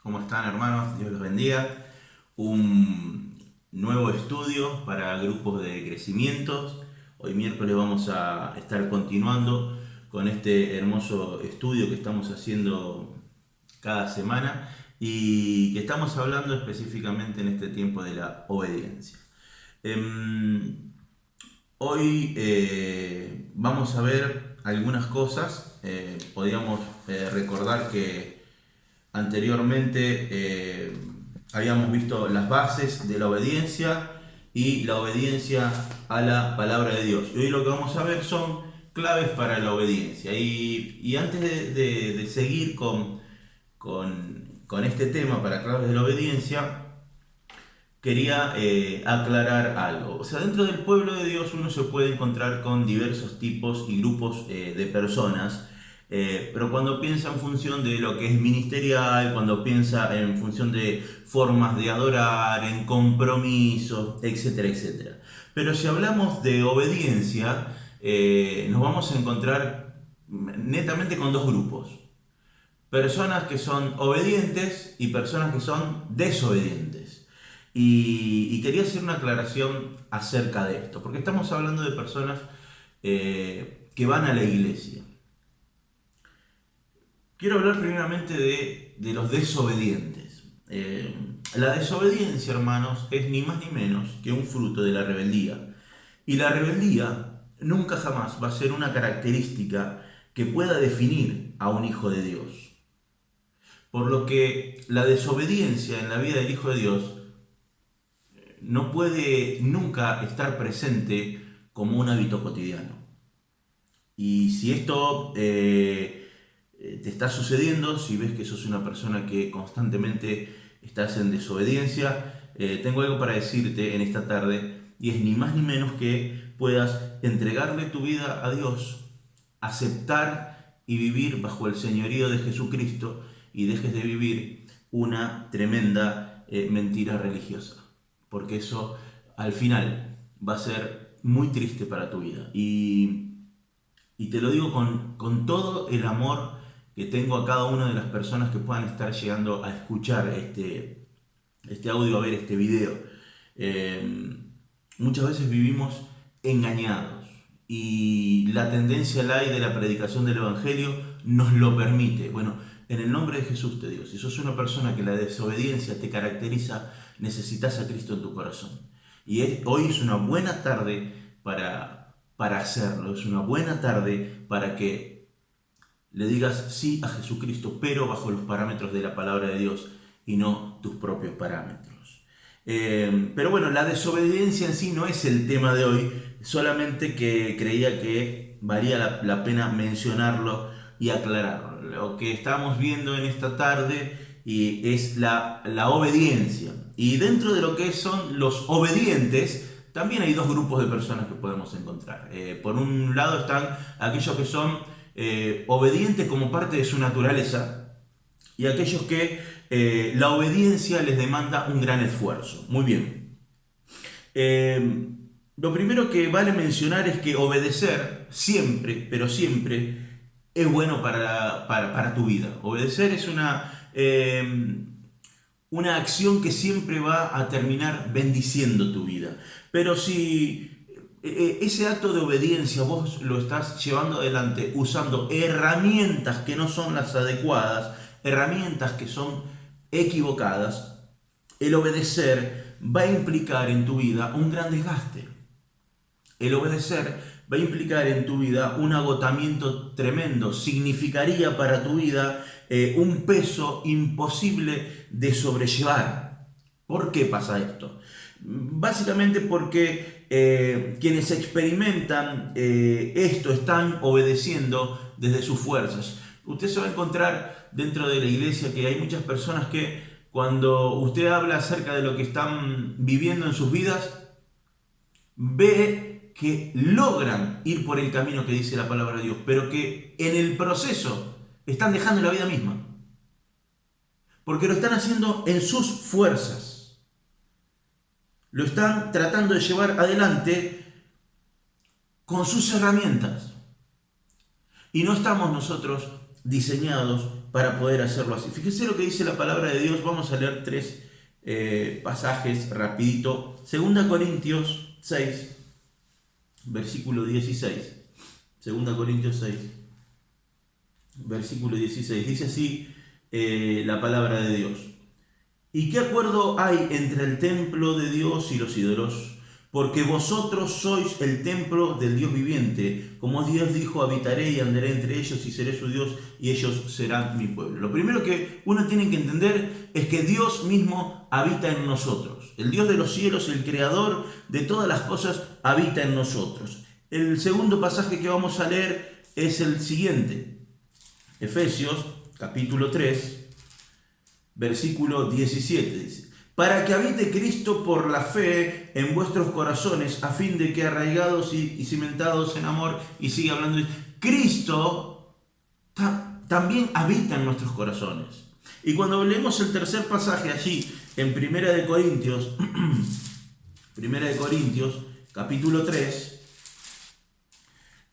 ¿Cómo están, hermanos? Dios los bendiga. Un nuevo estudio para grupos de crecimientos. Hoy miércoles vamos a estar continuando con este hermoso estudio que estamos haciendo cada semana y que estamos hablando específicamente en este tiempo de la obediencia. Hoy vamos a ver algunas cosas. Podríamos recordar que anteriormente habíamos visto las bases de la obediencia y la obediencia a la palabra de Dios. Y hoy lo que vamos a ver son claves para la obediencia. Y antes de seguir con este tema para claves de la obediencia, quería aclarar algo. O sea, dentro del pueblo de Dios uno se puede encontrar con diversos tipos y grupos de personas, pero cuando piensa en función de lo que es ministerial, cuando piensa en función de formas de adorar, en compromisos, etcétera, etcétera. Pero si hablamos de obediencia, nos vamos a encontrar netamente con dos grupos. Personas que son obedientes y personas que son desobedientes. Y quería hacer una aclaración acerca de esto, porque estamos hablando de personas que van a la iglesia. Quiero hablar primeramente de los desobedientes. La desobediencia, hermanos, es ni más ni menos que un fruto de la rebeldía. Y la rebeldía nunca jamás va a ser una característica que pueda definir a un hijo de Dios. Por lo que la desobediencia en la vida del Hijo de Dios no puede nunca estar presente como un hábito cotidiano. Y si esto te está sucediendo, si ves que sos una persona que constantemente estás en desobediencia, tengo algo para decirte en esta tarde, y es ni más ni menos que puedas entregarle tu vida a Dios, aceptar y vivir bajo el señorío de Jesucristo, y dejes de vivir una tremenda mentira religiosa, porque eso al final va a ser muy triste para tu vida. Y te lo digo con todo el amor que tengo a cada una de las personas que puedan estar llegando a escuchar este audio, a ver este video. Muchas veces vivimos engañados y la tendencia al aire de la predicación del Evangelio nos lo permite. Bueno, en el nombre de Jesús te digo, si sos una persona que la desobediencia te caracteriza, necesitas a Cristo en tu corazón. Y hoy es una buena tarde para hacerlo, es una buena tarde para que le digas sí a Jesucristo, pero bajo los parámetros de la palabra de Dios y no tus propios parámetros. Pero bueno, la desobediencia en sí no es el tema de hoy, solamente que creía que valía la pena mencionarlo y aclararlo. Lo que estamos viendo en esta tarde es la obediencia. Y dentro de lo que son los obedientes, también hay dos grupos de personas que podemos encontrar. Por un lado están aquellos que son obedientes como parte de su naturaleza, y aquellos que la obediencia les demanda un gran esfuerzo. Muy bien. Lo primero que vale mencionar es que obedecer siempre, pero siempre, es bueno para tu vida. Obedecer es una acción que siempre va a terminar bendiciendo tu vida. Pero si ese acto de obediencia vos lo estás llevando adelante usando herramientas que no son las adecuadas, herramientas que son equivocadas, el obedecer va a implicar en tu vida un gran desgaste. El obedecer va a implicar en tu vida un agotamiento tremendo. Significaría para tu vida un peso imposible de sobrellevar. ¿Por qué pasa esto? Básicamente porque quienes experimentan esto están obedeciendo desde sus fuerzas. Usted se va a encontrar dentro de la iglesia que hay muchas personas que cuando usted habla acerca de lo que están viviendo en sus vidas, ve que logran ir por el camino que dice la palabra de Dios, pero que en el proceso están dejando la vida misma. Porque lo están haciendo en sus fuerzas. Lo están tratando de llevar adelante con sus herramientas. Y no estamos nosotros diseñados para poder hacerlo así. Fíjese lo que dice la palabra de Dios. Vamos a leer tres pasajes rapidito. 2 Corintios 6, versículo 16. 2 Corintios 6, versículo 16. Dice así la palabra de Dios. ¿Y qué acuerdo hay entre el templo de Dios y los ídolos? Porque vosotros sois el templo del Dios viviente. Como Dios dijo, habitaré y andaré entre ellos y seré su Dios y ellos serán mi pueblo. Lo primero que uno tiene que entender es que Dios mismo habita en nosotros. El Dios de los cielos, el creador de todas las cosas, habita en nosotros. El segundo pasaje que vamos a leer es el siguiente. Efesios capítulo 3, versículo 17 dice: para que habite Cristo por la fe en vuestros corazones, a fin de que arraigados y cimentados en amor, y sigue hablando, Cristo también habita en nuestros corazones. Y cuando leemos el tercer pasaje allí, en 1 Corintios, capítulo 3,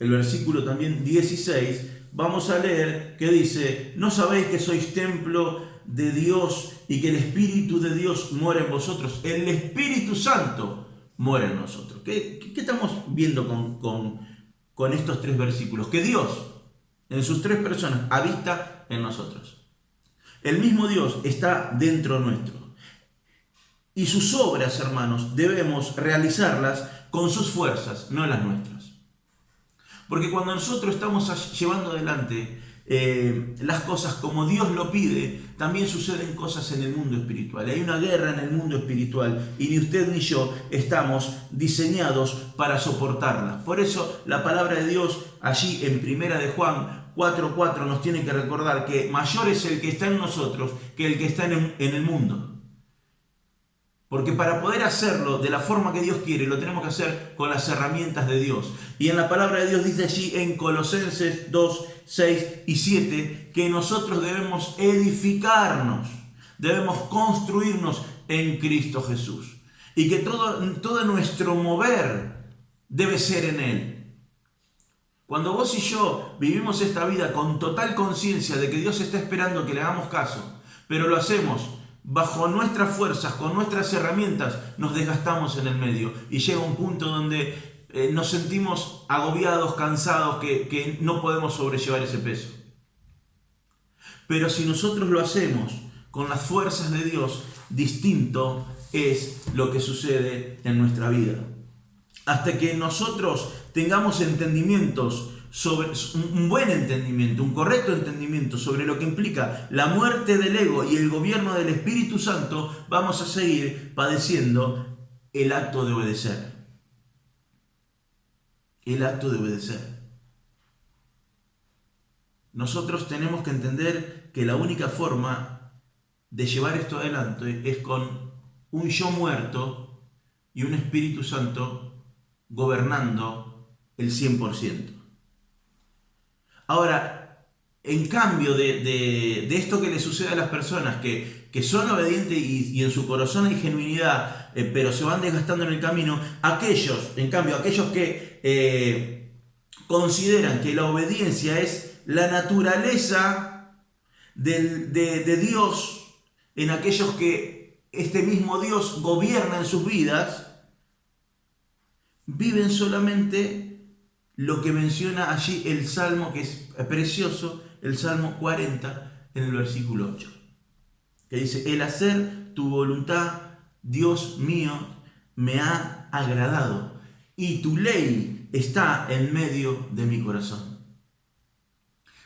el versículo también 16, vamos a leer que dice: ¿no sabéis que sois templo de Dios y que el Espíritu de Dios mora en vosotros? El Espíritu Santo mora en nosotros. ¿Qué estamos viendo con estos tres versículos? Que Dios, en sus tres personas, habita en nosotros. El mismo Dios está dentro nuestro. Y sus obras, hermanos, debemos realizarlas con sus fuerzas, no las nuestras. Porque cuando nosotros estamos llevando adelante las cosas como Dios lo pide, también suceden cosas en el mundo espiritual. Hay una guerra en el mundo espiritual y ni usted ni yo estamos diseñados para soportarla. Por eso la palabra de Dios allí en 1 de Juan 4:4 nos tiene que recordar que mayor es el que está en nosotros que el que está en el mundo. Porque para poder hacerlo de la forma que Dios quiere, lo tenemos que hacer con las herramientas de Dios. Y en la palabra de Dios dice allí en Colosenses 2, 6 y 7 que nosotros debemos edificarnos, debemos construirnos en Cristo Jesús. Y que todo nuestro mover debe ser en Él. Cuando vos y yo vivimos esta vida con total conciencia de que Dios está esperando que le hagamos caso, pero lo hacemos bajo nuestras fuerzas, con nuestras herramientas, nos desgastamos en el medio y llega un punto donde nos sentimos agobiados, cansados, que no podemos sobrellevar ese peso. Pero si nosotros lo hacemos con las fuerzas de Dios, distinto es lo que sucede en nuestra vida. Hasta que nosotros tengamos entendimientos sobre un buen entendimiento, un correcto entendimiento sobre lo que implica la muerte del ego y el gobierno del Espíritu Santo, vamos a seguir padeciendo el acto de obedecer. El acto de obedecer. Nosotros tenemos que entender que la única forma de llevar esto adelante es con un yo muerto y un Espíritu Santo gobernando el 100%. Ahora, en cambio de esto que le sucede a las personas que son obedientes y en su corazón hay genuinidad, pero se van desgastando en el camino, aquellos que consideran que la obediencia es la naturaleza de Dios, en aquellos que este mismo Dios gobierna en sus vidas, viven solamente lo que menciona allí el Salmo, que es precioso, el Salmo 40, en el versículo 8, que dice: el hacer tu voluntad, Dios mío, me ha agradado, y tu ley está en medio de mi corazón.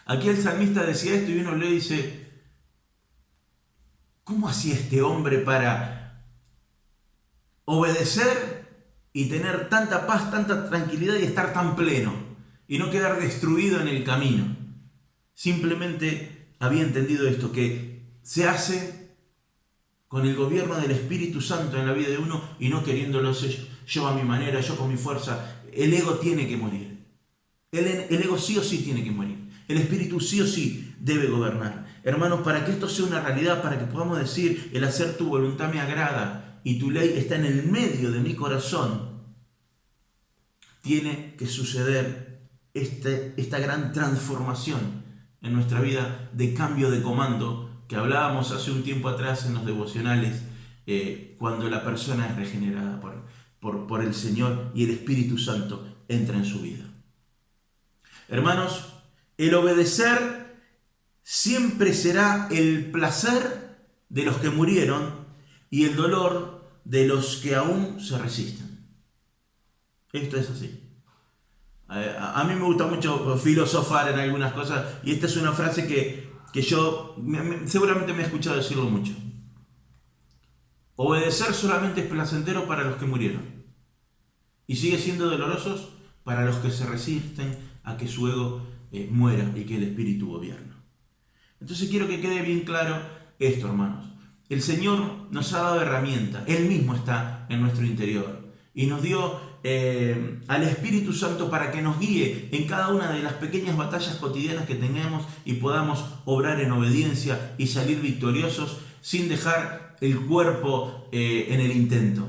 Aquí el salmista decía esto y uno le dice: ¿cómo hacía este hombre para obedecer y tener tanta paz, tanta tranquilidad y estar tan pleno y no quedar destruido en el camino? Simplemente había entendido esto, que se hace con el gobierno del Espíritu Santo en la vida de uno y no queriéndolo hacer yo a mi manera, yo con mi fuerza. El ego tiene que morir. El ego sí o sí tiene que morir. El Espíritu sí o sí debe gobernar. Hermanos, para que esto sea una realidad, para que podamos decir: el hacer tu voluntad me agrada y tu ley está en el medio de mi corazón, tiene que suceder esta gran transformación en nuestra vida de cambio de comando que hablábamos hace un tiempo atrás en los devocionales, cuando la persona es regenerada por el Señor y el Espíritu Santo entra en su vida. Hermanos, el obedecer siempre será el placer de los que murieron y el dolor de los que aún se resisten. Esto es así. A mí me gusta mucho filosofar en algunas cosas y esta es una frase que yo seguramente me he escuchado decirlo mucho. Obedecer solamente es placentero para los que murieron y sigue siendo doloroso para los que se resisten a que su ego muera y que el espíritu gobierne. Entonces quiero que quede bien claro esto, hermanos. El Señor nos ha dado herramientas, Él mismo está en nuestro interior y nos dio al Espíritu Santo para que nos guíe en cada una de las pequeñas batallas cotidianas que tengamos y podamos obrar en obediencia y salir victoriosos sin dejar el cuerpo en el intento.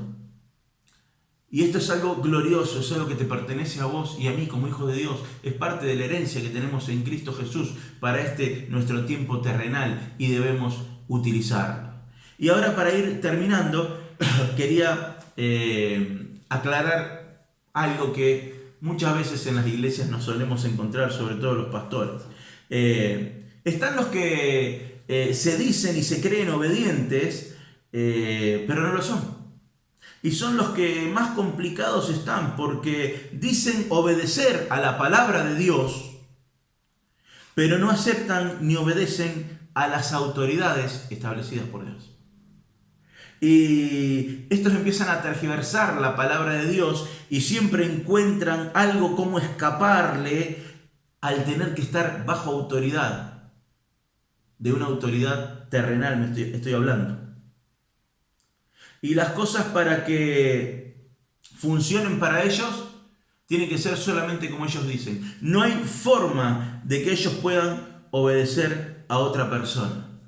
Y esto es algo glorioso, es algo que te pertenece a vos y a mí como hijo de Dios. Es parte de la herencia que tenemos en Cristo Jesús para nuestro tiempo terrenal y debemos utilizarlo. Y ahora, para ir terminando, quería aclarar algo que muchas veces en las iglesias nos solemos encontrar, sobre todo los pastores. Están los que se dicen y se creen obedientes, pero no lo son. Y son los que más complicados están porque dicen obedecer a la palabra de Dios, pero no aceptan ni obedecen a las autoridades establecidas por Dios. Y estos empiezan a tergiversar la palabra de Dios y siempre encuentran algo como escaparle al tener que estar bajo autoridad, de una autoridad terrenal estoy hablando. Y las cosas para que funcionen para ellos tienen que ser solamente como ellos dicen. No hay forma de que ellos puedan obedecer a otra persona.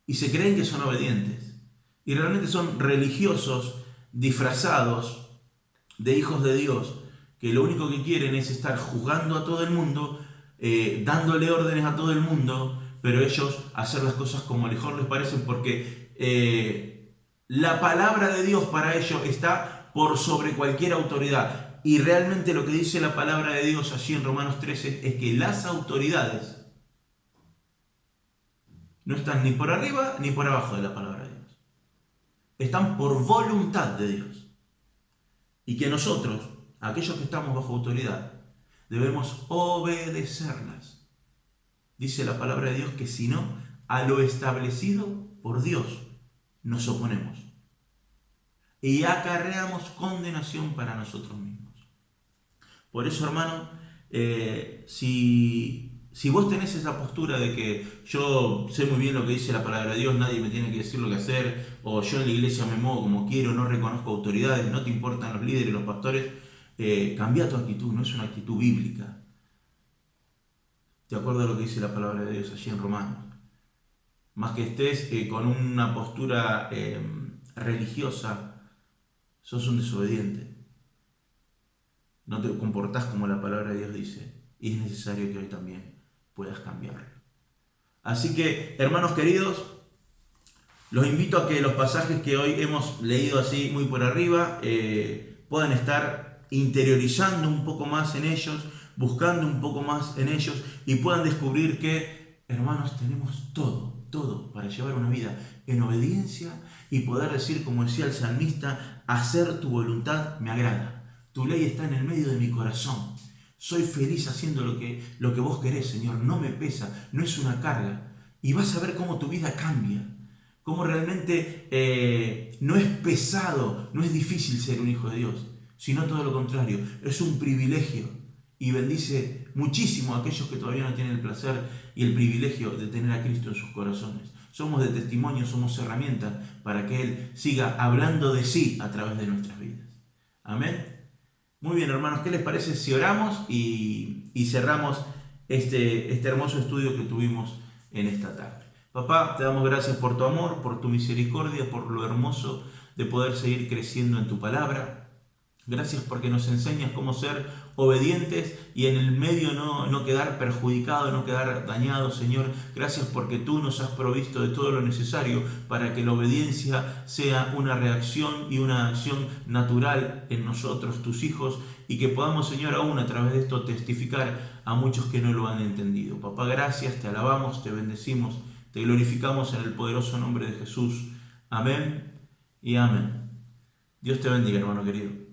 Y se creen que son obedientes. Y realmente son religiosos disfrazados de hijos de Dios, que lo único que quieren es estar juzgando a todo el mundo, dándole órdenes a todo el mundo, pero ellos hacer las cosas como mejor les parecen porque la palabra de Dios para ellos está por sobre cualquier autoridad. Y realmente lo que dice la palabra de Dios allí en Romanos 13 es que las autoridades no están ni por arriba ni por abajo de la palabra de Dios. Están por voluntad de Dios. Y que nosotros, aquellos que estamos bajo autoridad, debemos obedecerlas. Dice la palabra de Dios que si no, a lo establecido por Dios nos oponemos. Y acarreamos condenación para nosotros mismos. Por eso, hermano, si vos tenés esa postura de que yo sé muy bien lo que dice la palabra de Dios, nadie me tiene que decir lo que hacer, o yo en la iglesia me muevo como quiero, no reconozco autoridades, no te importan los líderes, los pastores, cambia tu actitud, no es una actitud bíblica. De acuerdo a lo que dice la palabra de Dios allí en Romanos. Más que estés con una postura religiosa, sos un desobediente. No te comportás como la palabra de Dios dice. Y es necesario que hoy también puedas cambiarlo. Así que, hermanos queridos, los invito a que los pasajes que hoy hemos leído así muy por arriba puedan estar interiorizando un poco más en ellos, buscando un poco más en ellos y puedan descubrir que, hermanos, tenemos todo para llevar una vida en obediencia y poder decir, como decía el salmista, hacer tu voluntad me agrada. Tu ley está en el medio de mi corazón. Soy feliz haciendo lo que vos querés, Señor. No me pesa, no es una carga. Y vas a ver cómo tu vida cambia. Cómo realmente no es pesado, no es difícil ser un hijo de Dios. Sino todo lo contrario, es un privilegio. Y bendice muchísimo a aquellos que todavía no tienen el placer y el privilegio de tener a Cristo en sus corazones. Somos de testimonio, somos herramientas para que Él siga hablando de sí a través de nuestras vidas. Amén. Muy bien, hermanos, ¿qué les parece si oramos y cerramos este hermoso estudio que tuvimos en esta tarde? Papá, te damos gracias por tu amor, por tu misericordia, por lo hermoso de poder seguir creciendo en tu palabra. Gracias porque nos enseñas cómo ser obedientes y en el medio no quedar perjudicado, no quedar dañado, Señor. Gracias porque tú nos has provisto de todo lo necesario para que la obediencia sea una reacción y una acción natural en nosotros, tus hijos, y que podamos, Señor, aún a través de esto testificar a muchos que no lo han entendido. Papá, gracias, te alabamos, te bendecimos, te glorificamos en el poderoso nombre de Jesús. Amén y amén. Dios te bendiga, hermano querido.